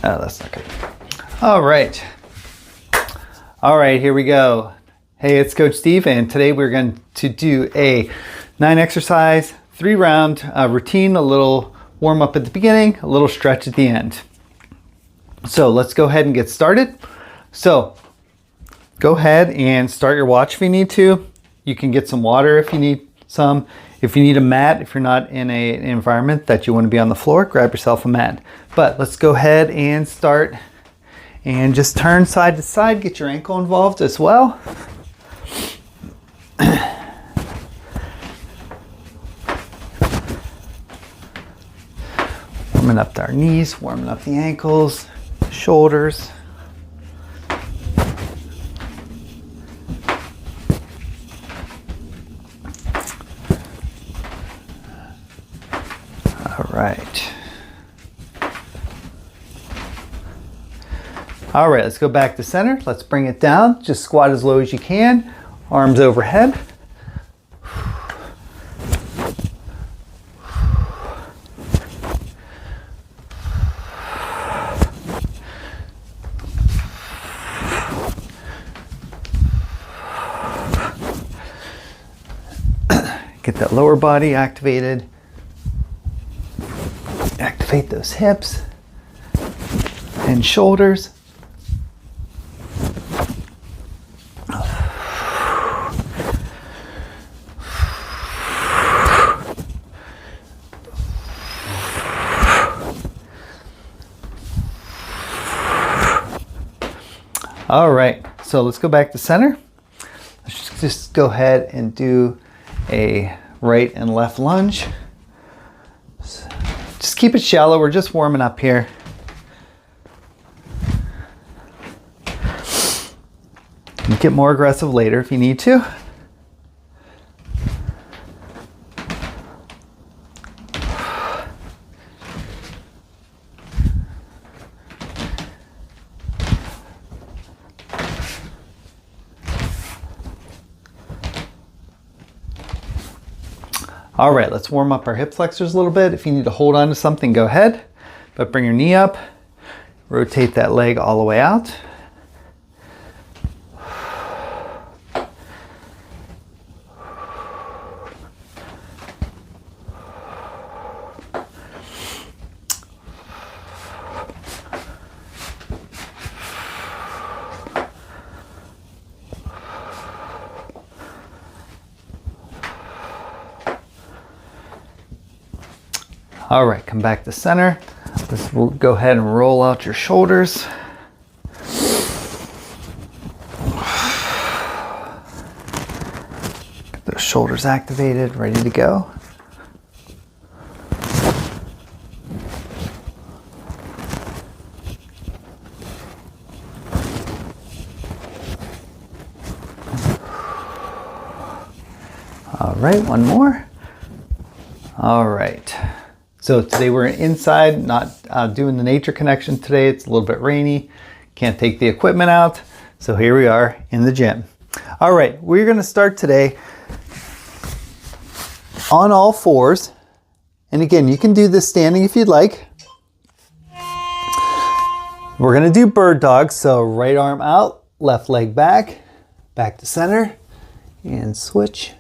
Oh, that's not good. All right. All right, here we go. Hey, it's Coach Steve, and today we're going to do a 9 exercise, 3 round routine, a little warm up at the beginning, a little stretch at the end. So let's go ahead and get started. So go ahead and start your watch if you need to. You can get some water if you need some. If you need a mat, if you're not in an environment that you want to be on the floor, grab yourself a mat. But let's go ahead and start and just turn side to side. Get your ankle involved as well. Warming up our knees, warming up the ankles, shoulders. Right. All right, let's go back to center. Let's bring it down. Just squat as low as you can. Arms overhead. Get that lower body activated. Activate those hips and shoulders. All right, so let's go back to center. Let's just go ahead and do a right and left lunge. Just keep it shallow. We're just warming up here. You get more aggressive later if you need to. All right, let's warm up our hip flexors a little bit. If you need to hold on to something, go ahead. But bring your knee up, rotate that leg all the way out. All right, come back to center. Let's go ahead and roll out your shoulders. Get those shoulders activated, ready to go. All right, one more. All right. So today we're inside, not doing the nature connection today. It's a little bit rainy. Can't take the equipment out. So here we are in the gym. All right, we're gonna start today on all fours. And again, you can do this standing if you'd like. We're gonna do bird dog. So right arm out, left leg back, back to center, and switch.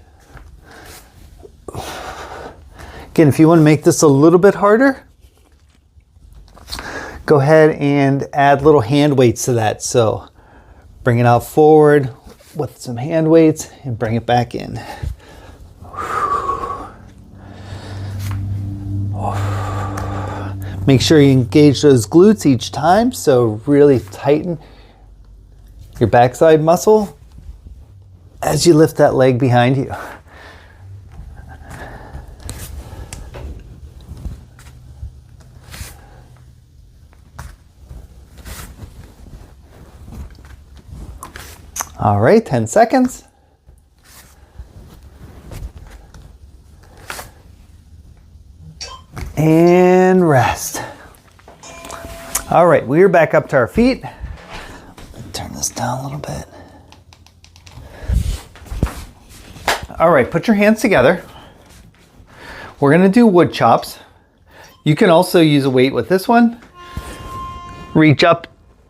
Again, if you want to make this a little bit harder, go ahead and add little hand weights to that. So bring it out forward with some hand weights and bring it back in. Make sure you engage those glutes each time. So really tighten your backside muscle as you lift that leg behind you. All right, 10 seconds. And rest. All right, we're back up to our feet. Turn this down a little bit. All right, put your hands together. We're gonna do wood chops. You can also use a weight with this one. Reach up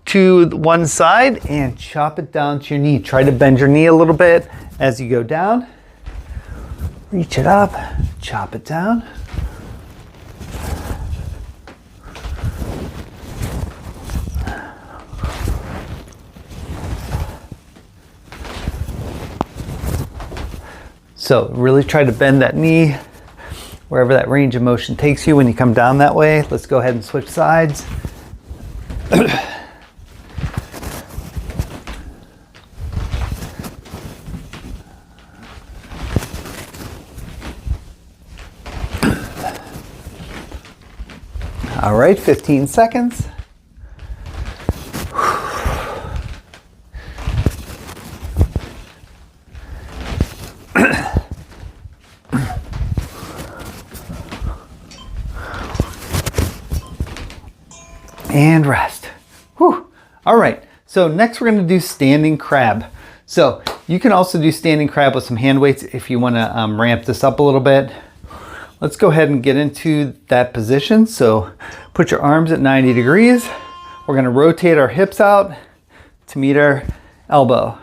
to one side and chop it down to your knee. Try to bend your knee a little bit as you go down. Reach it up, chop it down. So really try to bend that knee wherever that range of motion takes you when you come down that way. Let's go ahead and switch sides. All right, 15 seconds. And rest. Whew. All right, so next we're gonna do standing crab. So you can also do standing crab with some hand weights if you wanna ramp this up a little bit. Let's go ahead and get into that position. So put your arms at 90 degrees. We're gonna rotate our hips out to meet our elbow.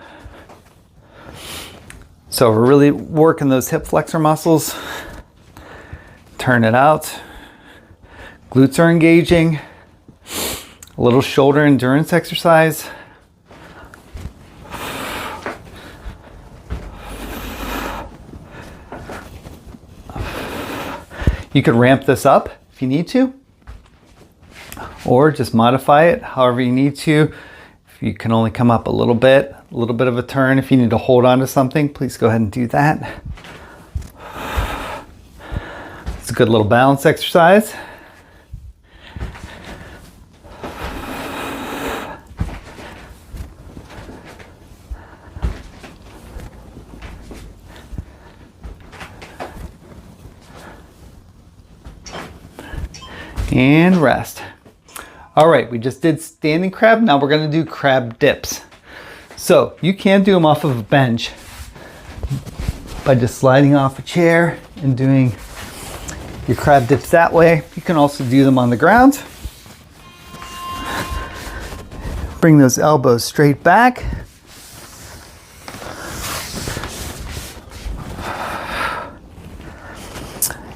So we're really working those hip flexor muscles. Turn it out. Glutes are engaging. A little shoulder endurance exercise. You can ramp this up if you need to, or just modify it however you need to. If you can only come up a little bit of a turn. If you need to hold on to something, please go ahead and do that. It's a good little balance exercise. And rest. All right, we just did standing crab. Now we're gonna do crab dips. So you can do them off of a bench by just sliding off a chair and doing your crab dips that way. You can also do them on the ground. Bring those elbows straight back.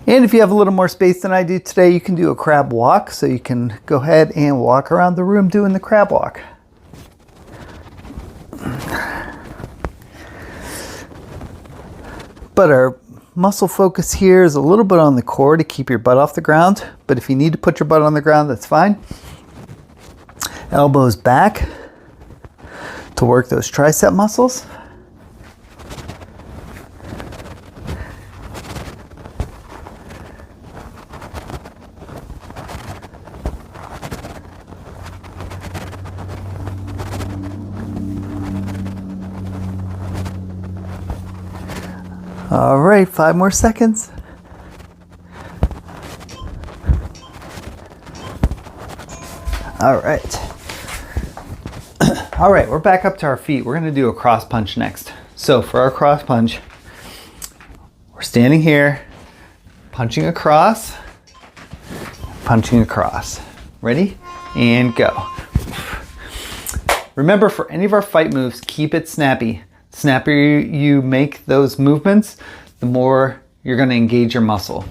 And if you have a little more space than I do today, you can do a crab walk. So you can go ahead and walk around the room doing the crab walk. But our muscle focus here is a little bit on the core to keep your butt off the ground. But if you need to put your butt on the ground, that's fine. Elbows back to work those tricep muscles. All right, 5 more seconds. All right. All right, we're back up to our feet. We're gonna do a cross punch next. So for our cross punch, we're standing here, punching across. Ready? And go. Remember, for any of our fight moves, keep it snappy. The snappier you make those movements, the more you're going to engage your muscles.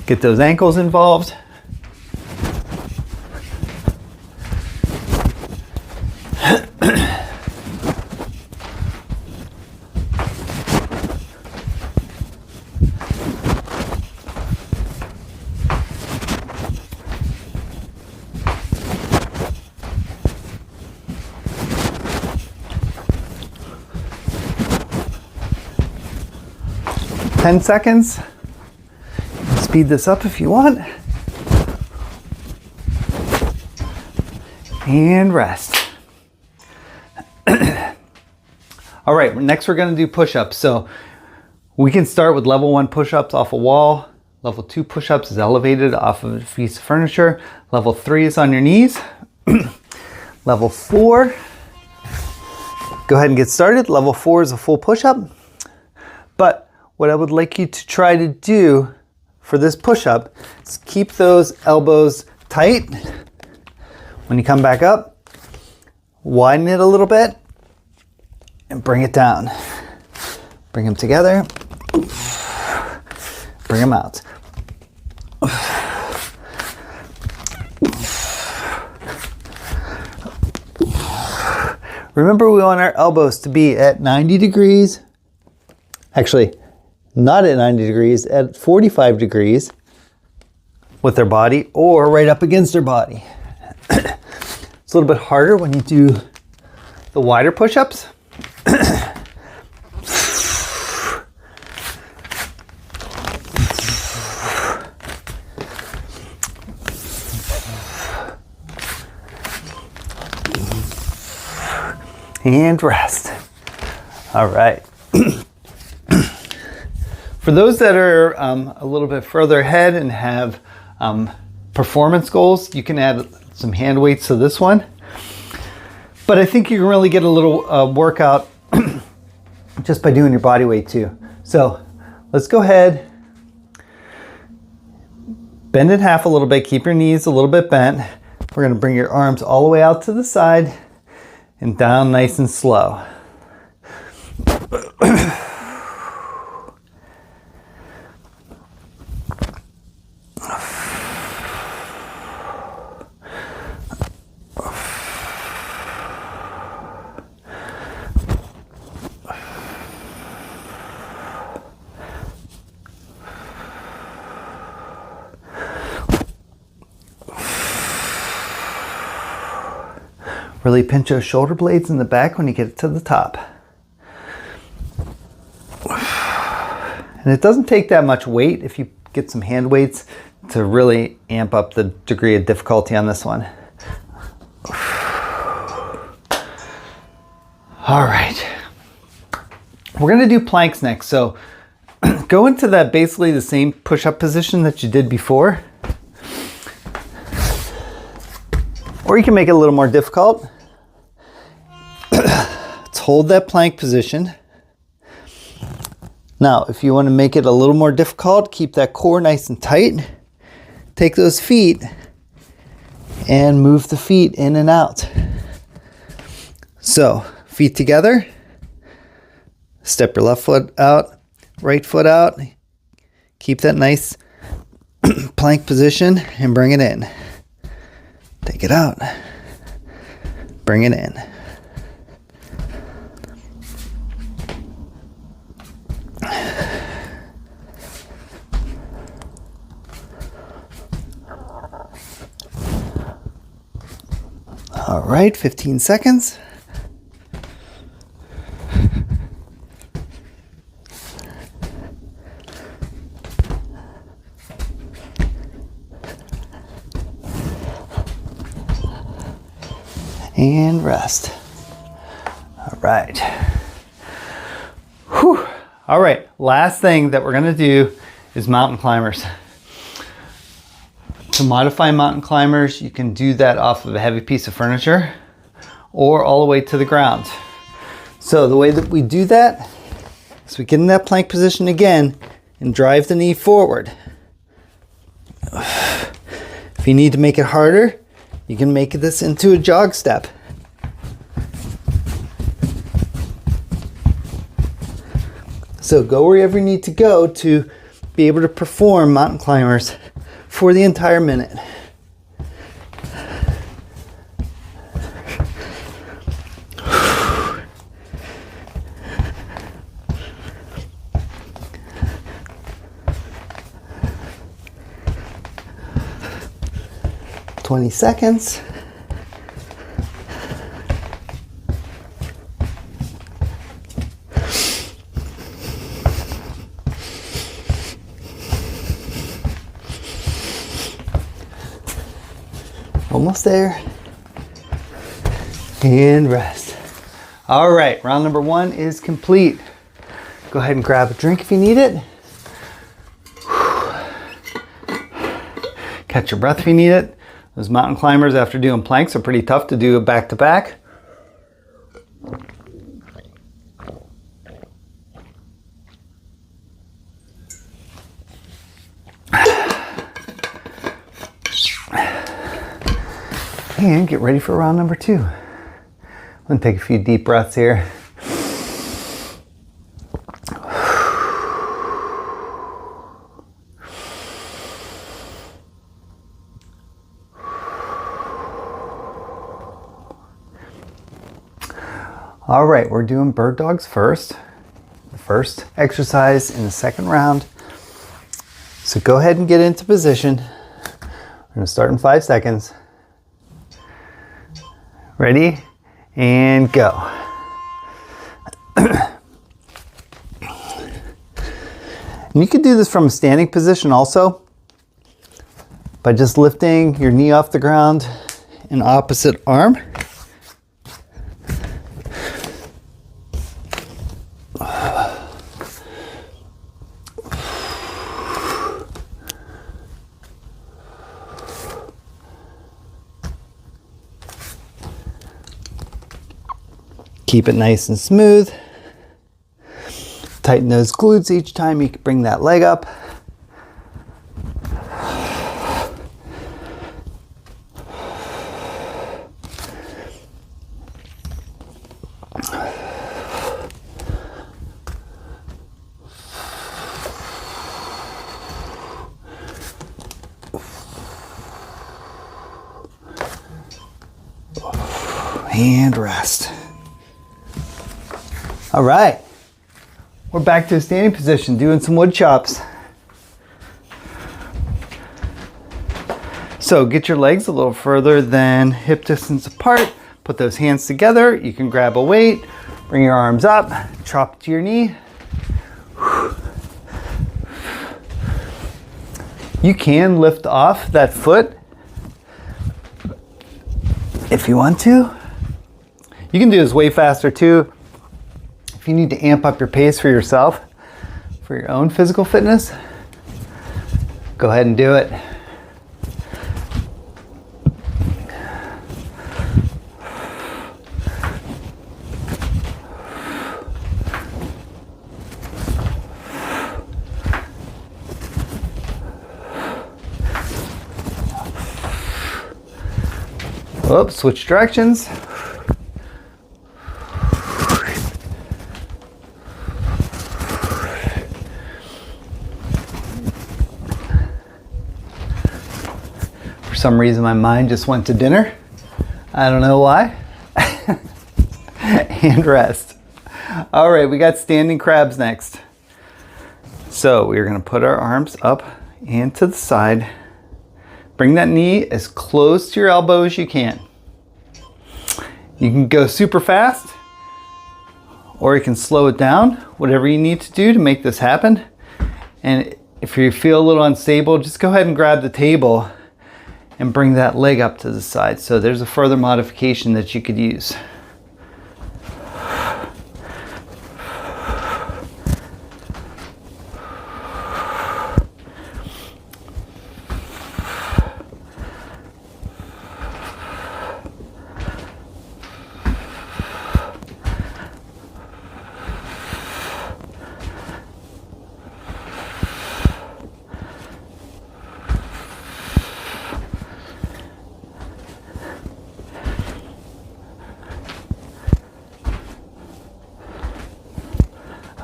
Get those ankles involved. Ten seconds. Speed this up if you want. And rest. All right, next we're gonna do push-ups. So we can start with level 1 push-ups off a wall. Level 2 push-ups is elevated off of a piece of furniture. Level 3 is on your knees. Level 4 go ahead and get started. Level 4 is a full push-up. But what I would like you to try to do for this push-up is keep those elbows tight. When you come back up, widen it a little bit and bring it down. Bring them together. Bring them out. Remember, we want our elbows to be at 90 degrees. Actually, not at 90 degrees, at 45 degrees with their body or right up against their body. It's a little bit harder when you do the wider push-ups. And rest. All right. For those that are a little bit further ahead and have performance goals, you can add some hand weights to this one. But I think you can really get a little workout just by doing your body weight too. So let's go ahead, bend in half a little bit, keep your knees a little bit bent. We're going to bring your arms all the way out to the side and down nice and slow. Really pinch those shoulder blades in the back when you get to the top. And it doesn't take that much weight if you get some hand weights to really amp up the degree of difficulty on this one. All right. We're going to do planks next. So go into that basically the same push-up position that you did before. Or you can make it a little more difficult. Let's hold that plank position. Now, if you want to make it a little more difficult, keep that core nice and tight. Take those feet and move the feet in and out. So, feet together. Step your left foot out, right foot out. Keep that nice plank position and bring it in. Take it out. Bring it in. All right, 15 seconds. And rest. All right. Whew. All right, last thing that we're gonna do is mountain climbers. To modify mountain climbers, you can do that off of a heavy piece of furniture or all the way to the ground. So the way that we do that is we get in that plank position again and drive the knee forward. If you need to make it harder, you can make this into a jog step. So go wherever you need to go to be able to perform mountain climbers for the entire minute. "20 seconds. Almost there. And rest. All right, round number 1 is complete. Go ahead and grab a drink if you need it. Catch your breath if you need it. Those mountain climbers after doing planks are pretty tough to do back to back. And get ready for round number 2. I'm gonna take a few deep breaths here. All right, we're doing bird dogs first. The first exercise in the second round. So go ahead and get into position. We're gonna start in 5 seconds. Ready? And go. And you can do this from a standing position also, by just lifting your knee off the ground in opposite arm. Keep it nice and smooth. Tighten those glutes each time you bring that leg up. And rest. All right, we're back to a standing position, doing some wood chops. So get your legs a little further than hip distance apart. Put those hands together. You can grab a weight, bring your arms up, chop to your knee. You can lift off that foot if you want to. You can do this way faster too. If you need to amp up your pace for yourself, for your own physical fitness, go ahead and do it. Oops, switch directions. For some reason my mind just went to dinner. I don't know why. And rest. All right, we got standing crabs next. So we're gonna put our arms up and to the side. Bring that knee as close to your elbow as you can. You can go super fast, or you can slow it down, whatever you need to do to make this happen. And if you feel a little unstable, just go ahead and grab the table and bring that leg up to the side. So there's a further modification that you could use.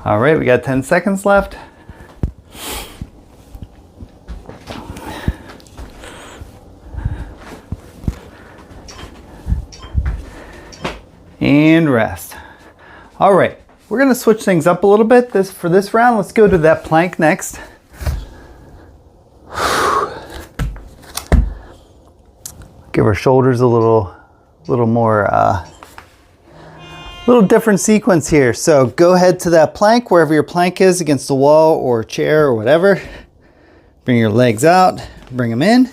All right, we got 10 seconds left. And rest. All right, we're gonna switch things up a little bit for this round. Let's go to that plank next. Give our shoulders a little more, little different sequence here. So go ahead to that plank, wherever your plank is, against the wall or chair or whatever. Bring your legs out, bring them in.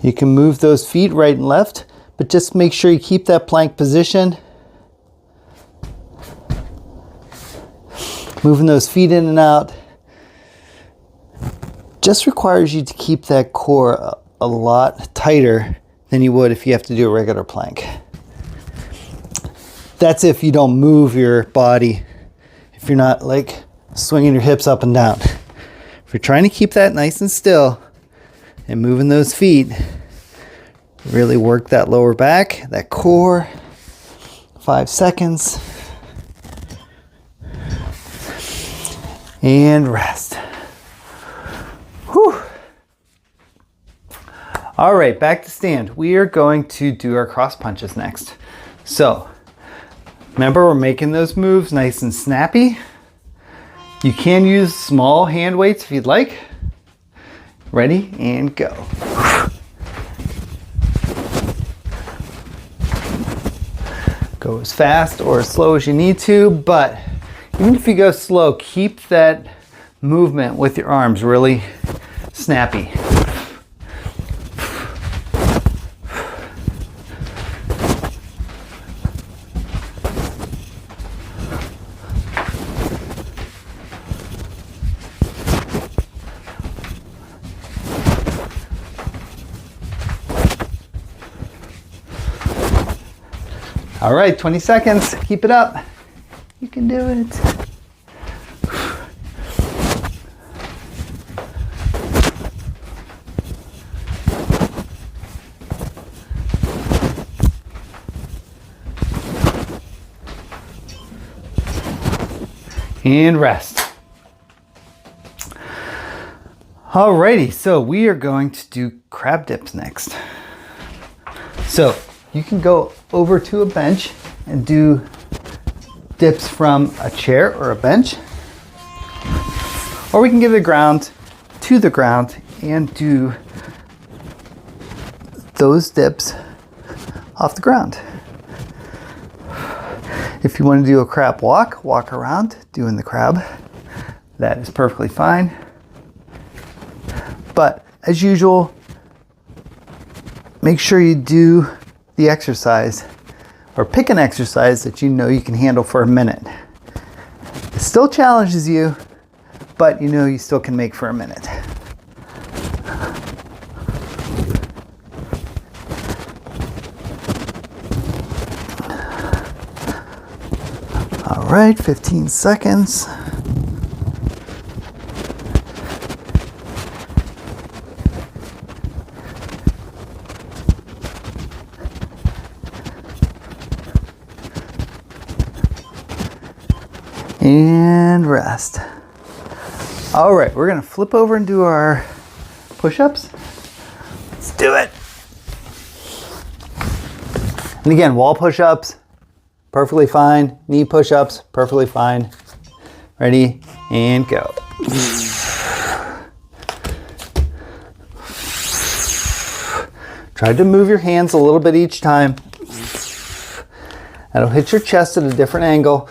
You can move those feet right and left, but just make sure you keep that plank position. Moving those feet in and out just requires you to keep that core a lot tighter than you would if you have to do a regular plank. That's if you don't move your body, if you're not like swinging your hips up and down. If you're trying to keep that nice and still and moving those feet, really work that lower back, that core. 5 seconds. And rest. Whew. All right, back to stand. We are going to do our cross punches next. So, remember, we're making those moves nice and snappy. You can use small hand weights if you'd like. Ready, and go. Go as fast or as slow as you need to, but even if you go slow, keep that movement with your arms really snappy. All right, 20 seconds. Keep it up. You can do it. And rest. Alrighty, so we are going to do crab dips next. So you can go over to a bench and do dips from a chair or a bench. Or we can get the ground to the ground and do those dips off the ground. If you want to do a crab walk, walk around doing the crab. That is perfectly fine. But as usual, make sure you do the exercise, or pick an exercise that you know you can handle for a minute. It still challenges you, but you know you still can make for a minute. All right, 15 seconds. And rest. All right, we're gonna flip over and do our push-ups. Let's do it. And again, wall push-ups, perfectly fine. Knee push-ups, perfectly fine. Ready, and go. Try to move your hands a little bit each time. That'll hit your chest at a different angle.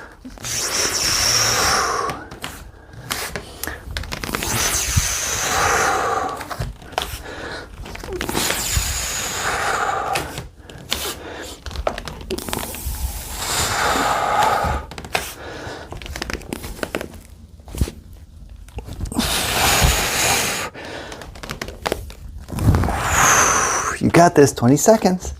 You got this, 20 seconds.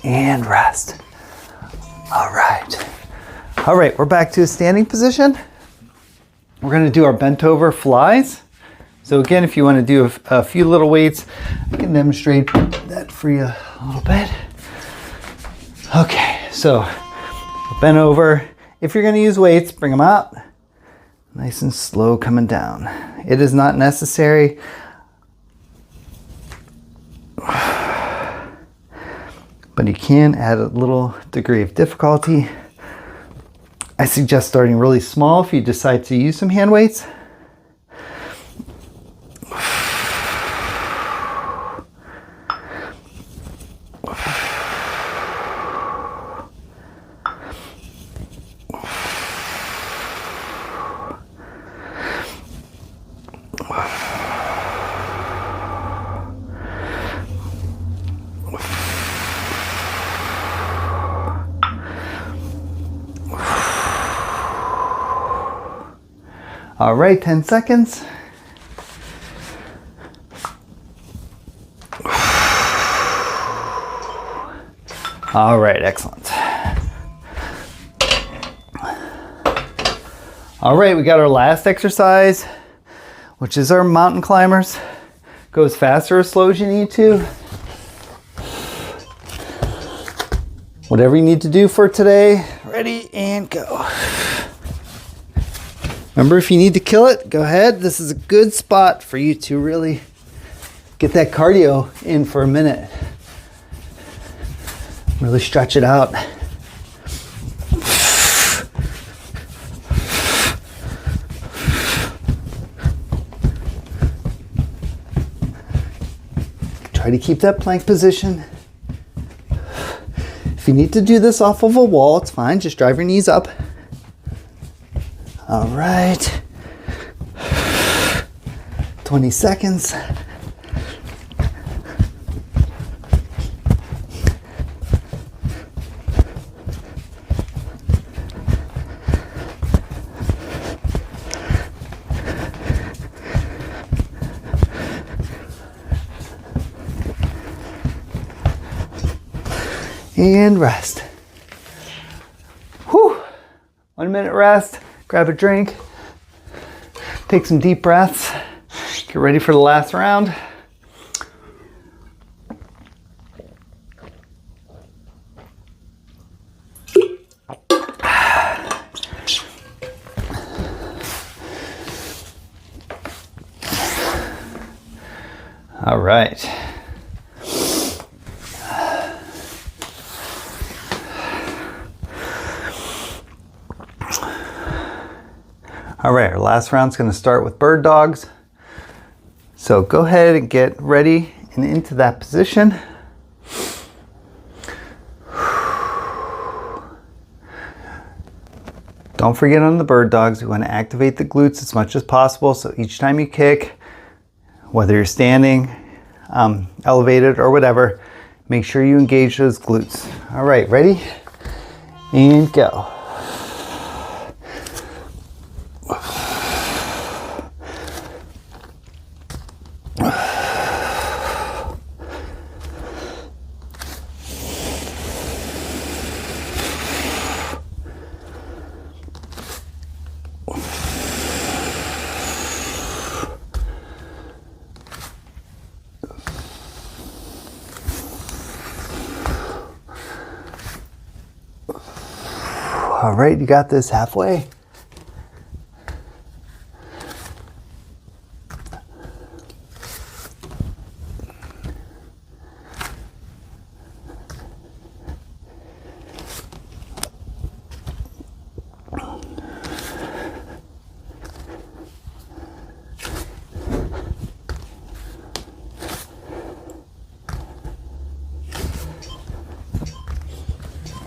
And rest. All right. All right, we're back to a standing position. We're going to do our bent over flies. So again, if you want to do a few little weights, I can demonstrate that for you a little bit. Okay, so bent over. If you're going to use weights, bring them out. Nice and slow coming down. It is not necessary. But you can add a little degree of difficulty. I suggest starting really small if you decide to use some hand weights. All right, 10 seconds. All right, excellent. All right, we got our last exercise, which is our mountain climbers. Go as fast or as slow as you need to. Whatever you need to do for today. Ready and go. Remember, if you need to kill it, go ahead. This is a good spot for you to really get that cardio in for a minute. Really stretch it out. Try to keep that plank position. If you need to do this off of a wall, it's fine. Just drive your knees up. All right. 20 seconds. And rest. Whew. 1 minute rest. Grab a drink. Take some deep breaths. Get ready for the last round. All right. All right, our last round's going to start with bird dogs. So go ahead and get ready and into that position. Don't forget on the bird dogs, we want to activate the glutes as much as possible. So each time you kick, whether you're standing, elevated or whatever, make sure you engage those glutes. All right, ready? And go. All right, you got this halfway.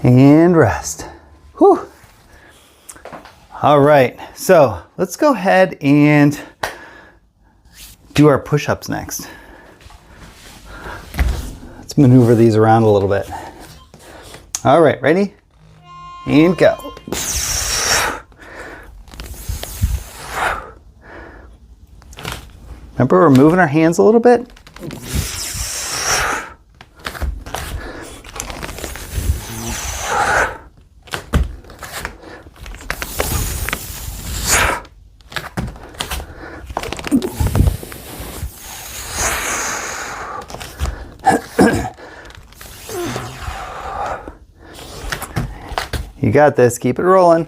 And rest. Whew. All right, so let's go ahead and do our push-ups next. Let's maneuver these around a little bit. All right, ready? And go. Remember, we're moving our hands a little bit. You got this, keep it rolling.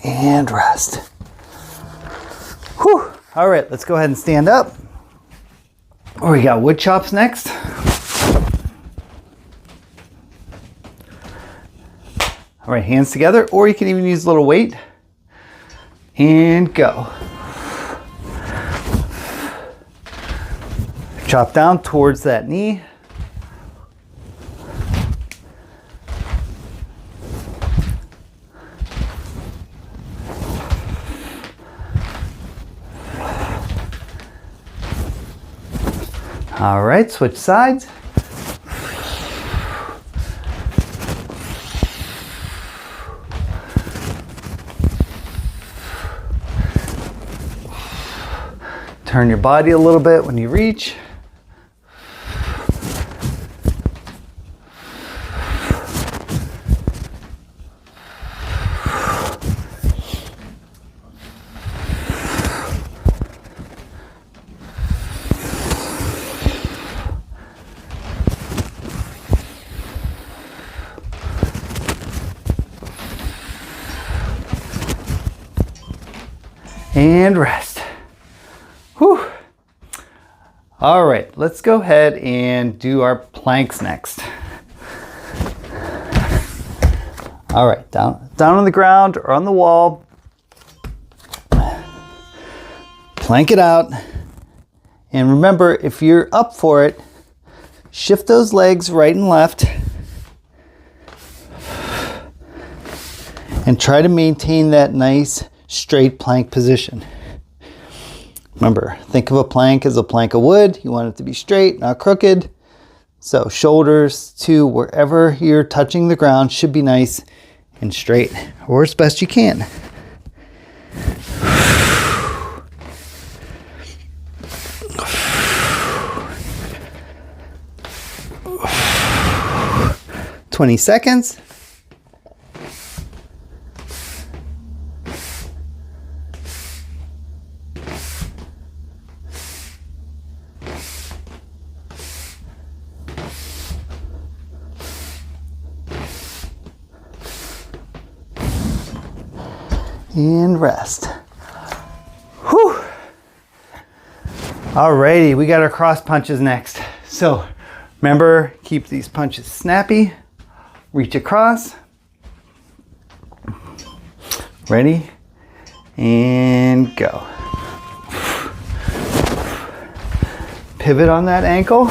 And rest. Whew. All right, let's go ahead and stand up. Oh, we got wood chops next. All right, hands together, or you can even use a little weight. And go. Drop down towards that knee. All right, switch sides. Turn your body a little bit when you reach. And rest. Whew. All right, let's go ahead and do our planks next. All right, down on the ground or on the wall. Plank it out. And remember, if you're up for it, shift those legs right and left. And try to maintain that nice straight plank position. Remember, think of a plank as a plank of wood. You want it to be straight, not crooked. So shoulders to wherever you're touching the ground should be nice and straight, or as best you can. "20 seconds. And rest. Whew. Alrighty, we got our cross punches next. So remember, keep these punches snappy. Reach across. Ready? And go. Pivot on that ankle.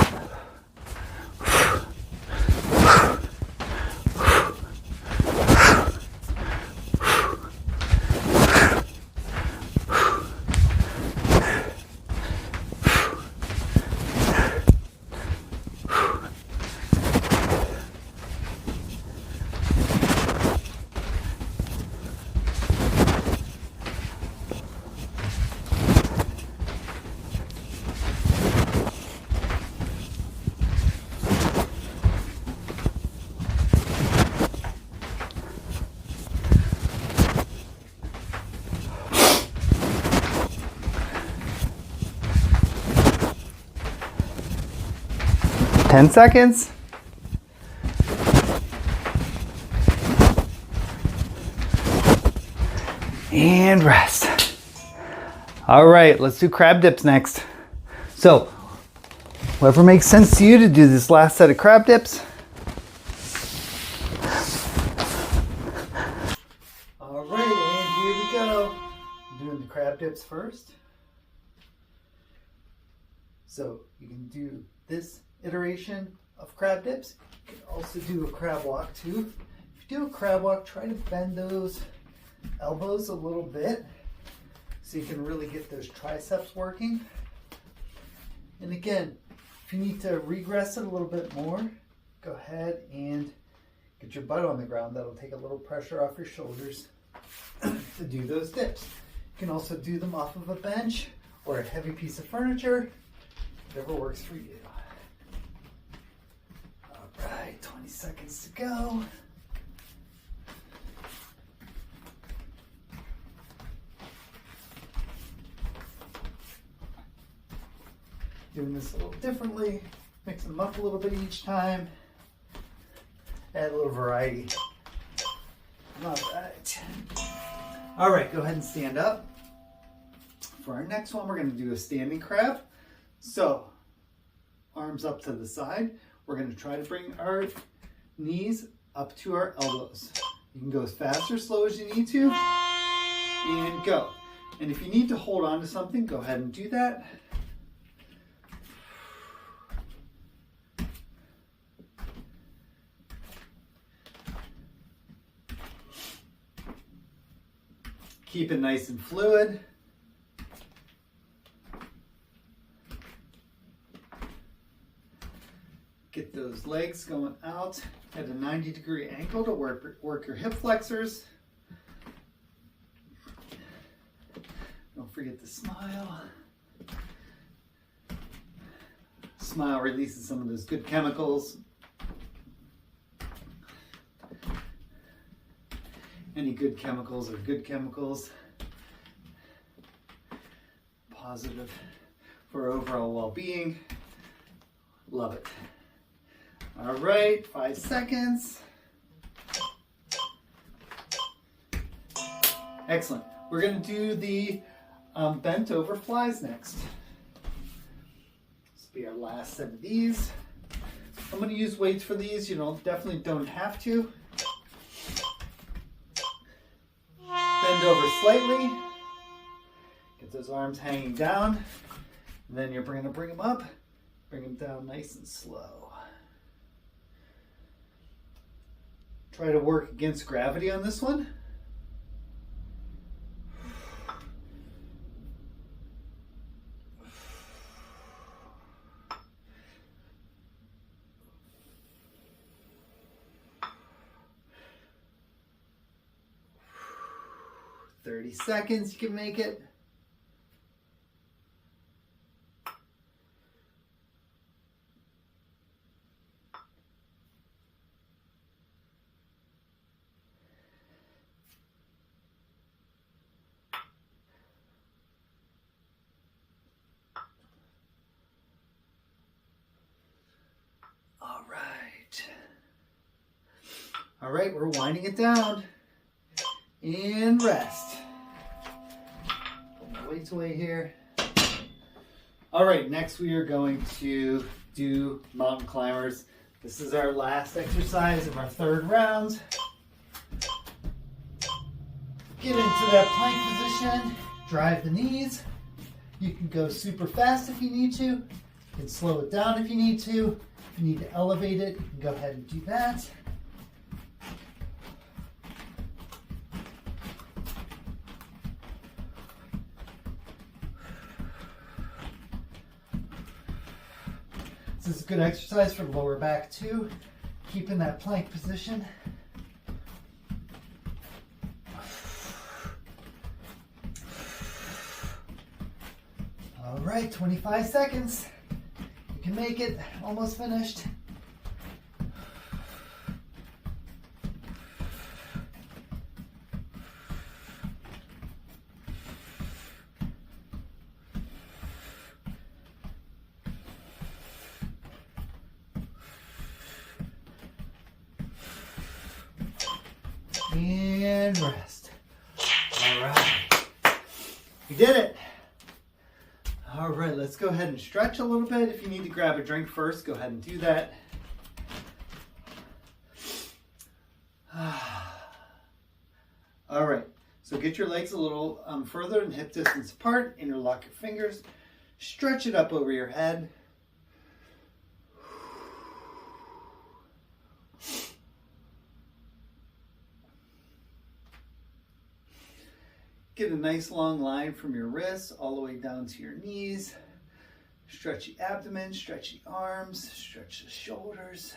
Ten seconds. And rest. All right, let's do crab dips next. So, whatever makes sense to you to do this last set of crab dips. All right, and here we go. I'm doing the crab dips first. So, you can do this iteration of crab dips. You can also do a crab walk too. If you do a crab walk, try to bend those elbows a little bit so you can really get those triceps working. And again, if you need to regress it a little bit more, go ahead and get your butt on the ground. That'll take a little pressure off your shoulders to do those dips. You can also do them off of a bench or a heavy piece of furniture, whatever works for you. All right, 20 seconds to go. Doing this a little differently, mixing them up a little bit each time. Add a little variety. All right. All right, go ahead and stand up. For our next one, we're going to do a standing crab. So, arms up to the side. We're going to try to bring our knees up to our elbows. You can go as fast or slow as you need to, and go. And if you need to hold on to something, go ahead and do that. Keep it nice and fluid. Get those legs going out at a 90-degree angle to work your hip flexors. Don't forget to smile. Smile releases some of those good chemicals. Any good chemicals are good chemicals. Positive for overall well-being. Love it. All right, 5 seconds. Excellent. We're going to do the bent over flies next. This will be our last set of these. I'm going to use weights for these. You definitely don't have to. Bend over slightly. Get those arms hanging down. And then you're going to bring them up. Bring them down nice and slow. Try to work against gravity on this one. "30 seconds, you can make it. All right, we're winding it down. And rest. Put my weights away here. All right, next we are going to do mountain climbers. This is our last exercise of our 3rd round. Get into that plank position. Drive the knees. You can go super fast if you need to. You can slow it down if you need to. If you need to elevate it, you can go ahead and do that. This is a good exercise for the lower back too. Keep in that plank position. All right, 25 seconds. You can make it. Almost finished. And rest. All right. You did it. All right, let's go ahead and stretch a little bit. If you need to grab a drink first, go ahead and do that. All right, so get your legs a little further and hip distance apart. Interlock your fingers. Stretch it up over your head. Get a nice long line from your wrists all the way down to your knees. Stretch the abdomen, stretch the arms, stretch the shoulders.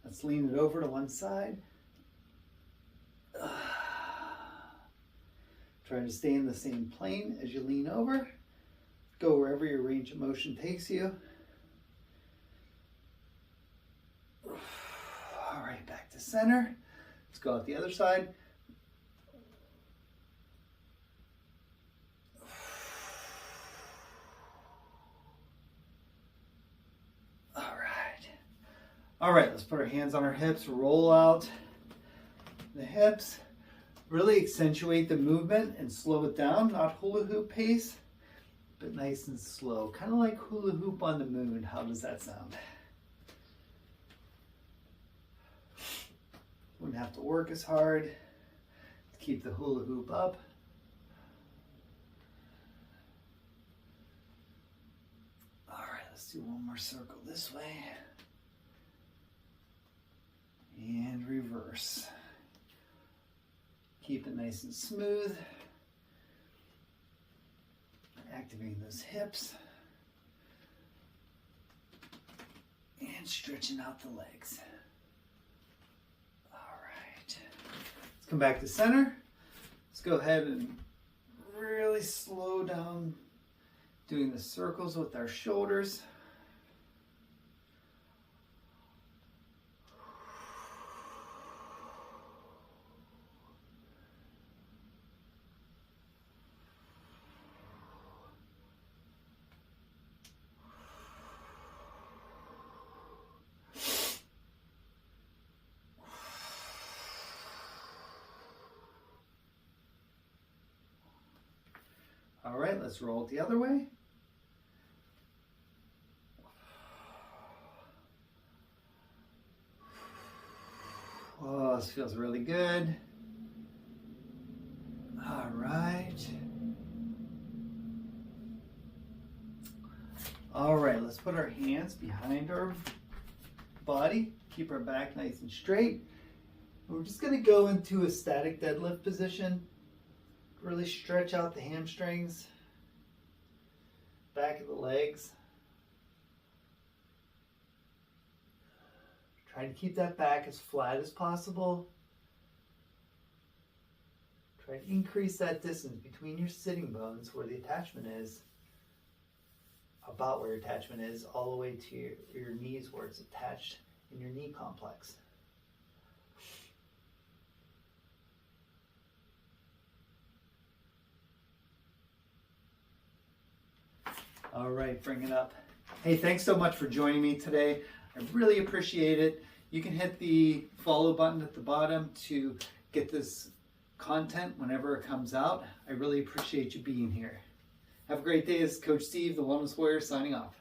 Let's lean it over to one side. Try to stay in the same plane as you lean over. Go wherever your range of motion takes you. All right, back to center. Let's go out the other side. All right, let's put our hands on our hips, roll out the hips, really accentuate the movement and slow it down, not hula hoop pace, but nice and slow, kind of like hula hoop on the moon. How does that sound? Wouldn't have to work as hard to keep the hula hoop up. All right, let's do one more circle this way. And reverse. Keep it nice and smooth. Activating those hips. And stretching out the legs. All right. Let's come back to center. Let's go ahead and really slow down doing the circles with our shoulders. All right, let's roll it the other way. Oh, this feels really good. All right. All right, let's put our hands behind our body. Keep our back nice and straight. We're just going to go into a static deadlift position. Really stretch out the hamstrings, back of the legs. Try to keep that back as flat as possible. Try to increase that distance between your sitting bones where the attachment is, about where your attachment is, all the way to your knees where it's attached in your knee complex. All right, bring it up. Hey, thanks so much for joining me today. I really appreciate it. You can hit the follow button at the bottom to get this content whenever it comes out. I really appreciate you being here. Have a great day. This is Coach Steve, the Wellness Warrior, signing off.